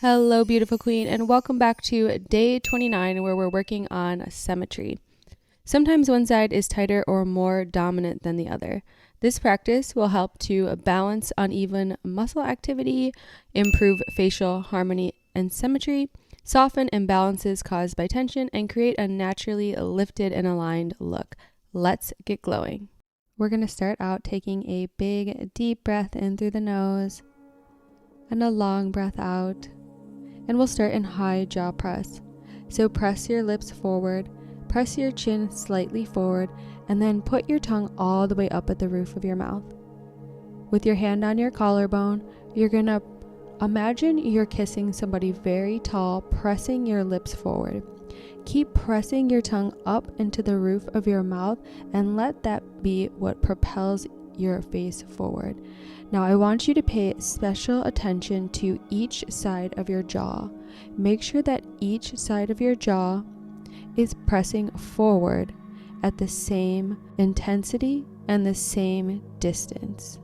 Hello, beautiful queen, and welcome back to day 29, where we're working on symmetry. Sometimes one side is tighter or more dominant than the other. This practice will help to balance uneven muscle activity, improve facial harmony and symmetry, soften imbalances caused by tension, and create a naturally lifted and aligned look. Let's get glowing. We're going to start out taking a big, deep breath in through the nose and a long breath out. And we'll start in high jaw press. So press your lips forward, press your chin slightly forward, and then put your tongue all the way up at the roof of your mouth. With your hand on your collarbone, you're gonna imagine you're kissing somebody very tall, pressing your lips forward. Keep pressing your tongue up into the roof of your mouth and let that be what propels your face forward. Now I want you to pay special attention to each side of your jaw. Make sure that each side of your jaw is pressing forward at the same intensity and the same distance.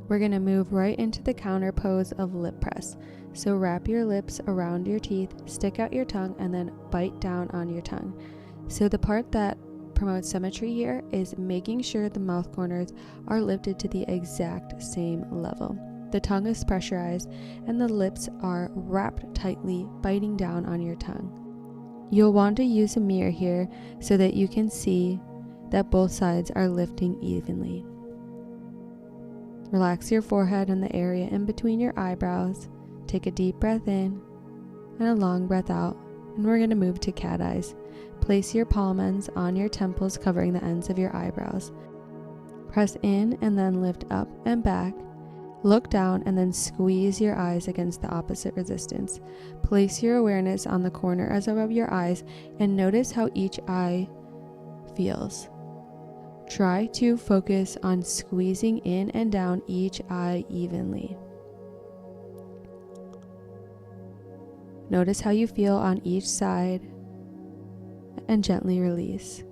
We're going to move right into the counter pose of lip press. So wrap your lips around your teeth, stick out your tongue, and then bite down on your tongue. So the part that promotes symmetry here is making sure the mouth corners are lifted to the exact same level. The tongue is pressurized and the lips are wrapped tightly, biting down on your tongue. You'll want to use a mirror here so that you can see that both sides are lifting evenly. Relax your forehead and the area in between your eyebrows. Take a deep breath in and a long breath out, and we're going to move to cat eyes. Place your palm ends on your temples, covering the ends of your eyebrows. Press in and then lift up and back. Look down and then squeeze your eyes against the opposite resistance. Place your awareness on the corners of your eyes and notice how each eye feels. Try to focus on squeezing in and down each eye evenly. Notice how you feel on each side and gently release.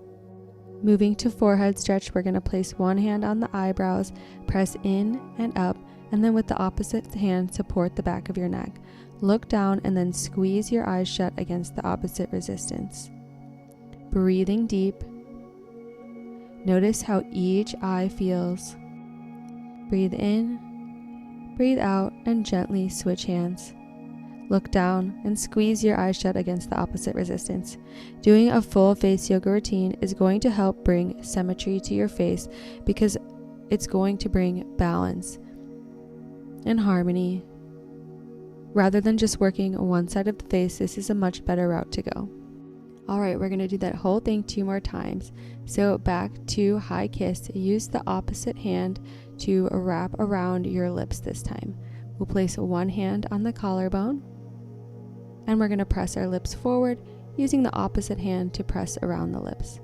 Moving to forehead stretch, we're going to place one hand on the eyebrows, press in and up, and then with the opposite hand support the back of your neck. Look down and then squeeze your eyes shut against the opposite resistance. Breathing deep. Notice how each eye feels. Breathe in, breathe out, and gently switch hands. Look down and squeeze your eyes shut against the opposite resistance. Doing a full face yoga routine is going to help bring symmetry to your face because it's going to bring balance and harmony. Rather than just working one side of the face, this is a much better route to go. All right, we're going to do that whole thing 2 more times. So back to high kiss. Use the opposite hand to wrap around your lips this time. We'll place one hand on the collarbone, and we're going to press our lips forward using the opposite hand to press around the lips.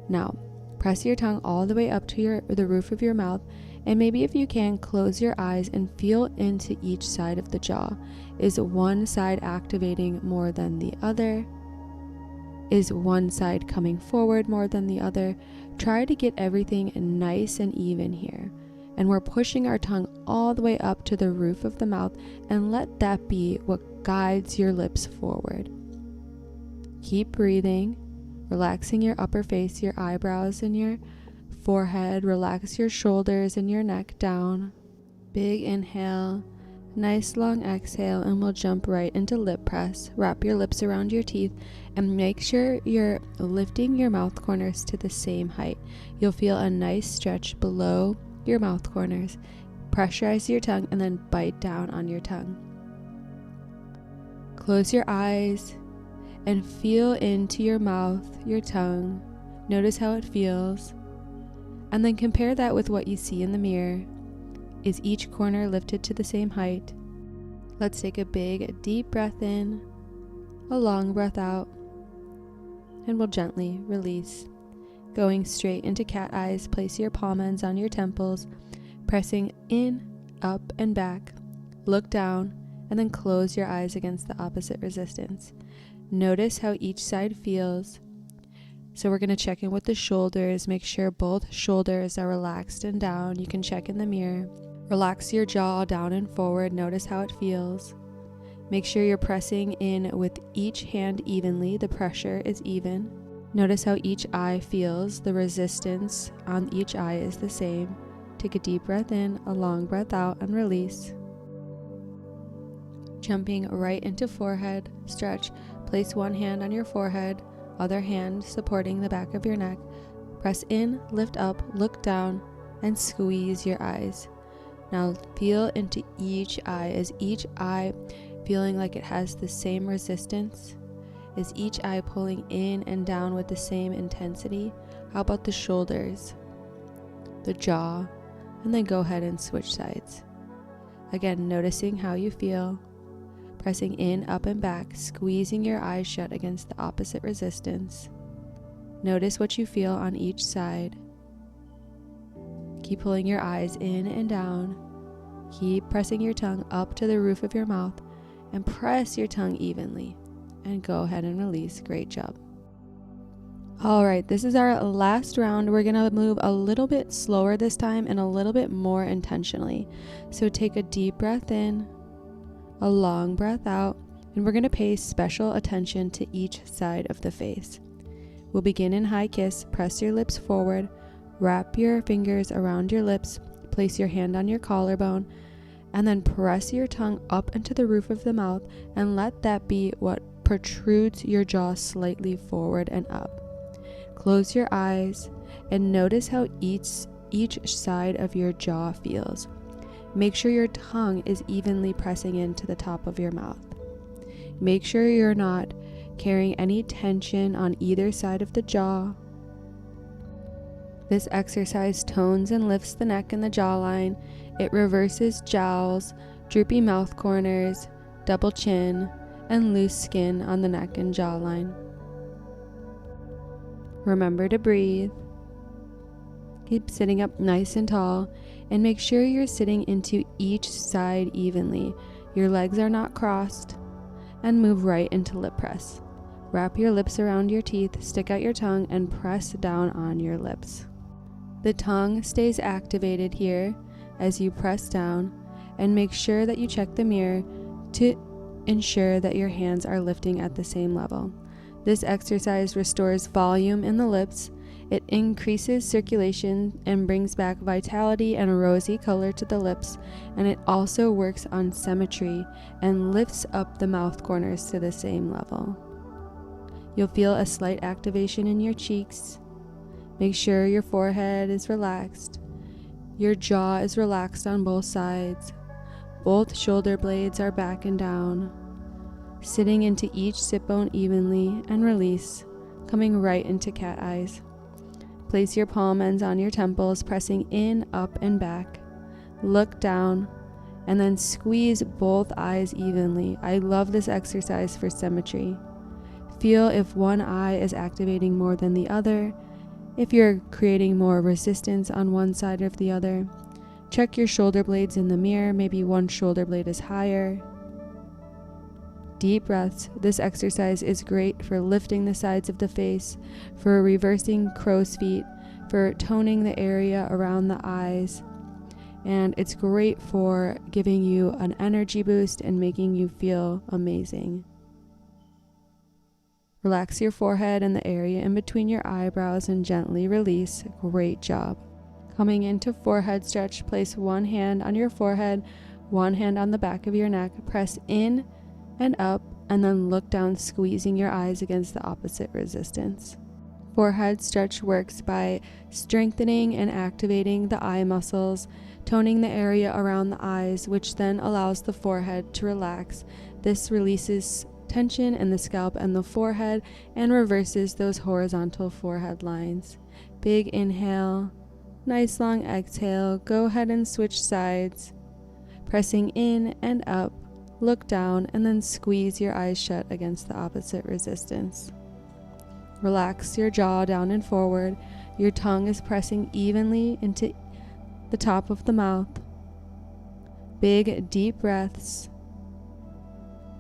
Now, press your tongue all the way up to the roof of your mouth, and maybe if you can, close your eyes and feel into each side of the jaw. Is one side activating more than the other? Is one side coming forward more than the other? Try to get everything nice and even here. And we're pushing our tongue all the way up to the roof of the mouth, and let that be what guides your lips forward. Keep breathing, relaxing your upper face, your eyebrows and your forehead. Relax your shoulders and your neck down. Big inhale, nice long exhale, and we'll jump right into lip press. Wrap your lips around your teeth and make sure you're lifting your mouth corners to the same height. You'll feel a nice stretch below your mouth corners. Pressurize your tongue and then bite down on your tongue. Close your eyes and feel into your mouth, your tongue. Notice how it feels. And then compare that with what you see in the mirror. Is each corner lifted to the same height? Let's take a big, deep breath in, a long breath out, and we'll gently release. Going straight into cat eyes, place your palm ends on your temples, pressing in, up, and back. Look down, and then close your eyes against the opposite resistance. Notice how each side feels. So we're going to check in with the shoulders. Make sure both shoulders are relaxed and down. You can check in the mirror. Relax your jaw down and forward. Notice how it feels. Make sure you're pressing in with each hand evenly. The pressure is even. Notice how each eye feels. The resistance on each eye is the same. Take a deep breath in, a long breath out, and release. Jumping right into forehead stretch. Place one hand on your forehead, other hand supporting the back of your neck. Press in, lift up, look down, and squeeze your eyes. Now feel into each eye. Is each eye feeling like it has the same resistance? Is each eye pulling in and down with the same intensity? How about the shoulders, the jaw, and then go ahead and switch sides. Again, noticing how you feel, pressing in, up and back, squeezing your eyes shut against the opposite resistance. Notice what you feel on each side. Keep pulling your eyes in and down. Keep pressing your tongue up to the roof of your mouth and press your tongue evenly. And go ahead and release. Great job. All right, this is our last round. We're going to move a little bit slower this time and a little bit more intentionally. So take a deep breath in, a long breath out, and we're going to pay special attention to each side of the face. We'll begin in high kiss. Press your lips forward. Wrap your fingers around your lips. Place your hand on your collarbone. And then press your tongue up into the roof of the mouth and let that be what protrudes your jaw slightly forward and up. Close your eyes and notice how each side of your jaw feels. Make sure your tongue is evenly pressing into the top of your mouth. Make sure you're not carrying any tension on either side of the jaw. This exercise tones and lifts the neck and the jawline. It reverses jowls, droopy mouth corners, double chin, and loose skin on the neck and jawline. Remember to breathe. Keep sitting up nice and tall, and make sure you're sitting into each side evenly. Your legs are not crossed, and move right into lip press. Wrap your lips around your teeth, stick out your tongue, and press down on your lips. The tongue stays activated here as you press down, and make sure that you check the mirror to ensure that your hands are lifting at the same level. This exercise restores volume in the lips. It increases circulation and brings back vitality and a rosy color to the lips, and it also works on symmetry and lifts up the mouth corners to the same level. You'll feel a slight activation in your cheeks. Make sure your forehead is relaxed. Your jaw is relaxed on both sides. Both shoulder blades are back and down. Sitting into each sit bone evenly and release, coming right into cat eyes. Place your palm ends on your temples, pressing in, up, and back. Look down, and then squeeze both eyes evenly. I love this exercise for symmetry. Feel if one eye is activating more than the other, if you're creating more resistance on one side or the other. Check your shoulder blades in the mirror. Maybe one shoulder blade is higher. Deep breaths. This exercise is great for lifting the sides of the face, for reversing crow's feet, for toning the area around the eyes, and it's great for giving you an energy boost and making you feel amazing. Relax your forehead and the area in between your eyebrows and gently release. Great job. Coming into forehead stretch, place one hand on your forehead, one hand on the back of your neck. Press in and up, and then look down, squeezing your eyes against the opposite resistance. Forehead stretch works by strengthening and activating the eye muscles, toning the area around the eyes, which then allows the forehead to relax. This releases tension in the scalp and the forehead and reverses those horizontal forehead lines. Big inhale, nice long exhale. Go ahead and switch sides, pressing in and up. Look down and then squeeze your eyes shut against the opposite resistance. Relax your jaw down and forward. Your tongue is pressing evenly into the top of the mouth. Big, deep breaths.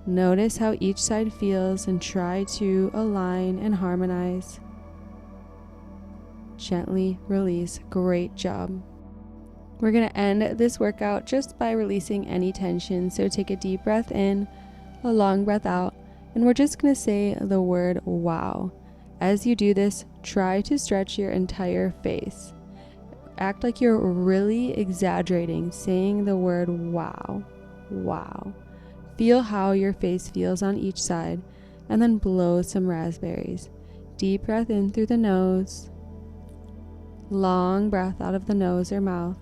Notice how each side feels and try to align and harmonize. Gently release. Great job. We're going to end this workout just by releasing any tension. So take a deep breath in, a long breath out, and we're just going to say the word wow. As you do this, try to stretch your entire face. Act like you're really exaggerating, saying the word wow, wow. Feel how your face feels on each side, and then blow some raspberries. Deep breath in through the nose, long breath out of the nose or mouth,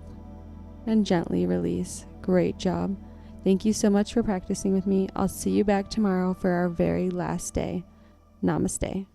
and gently release. Great job. Thank you so much for practicing with me. I'll see you back tomorrow for our very last day. Namaste.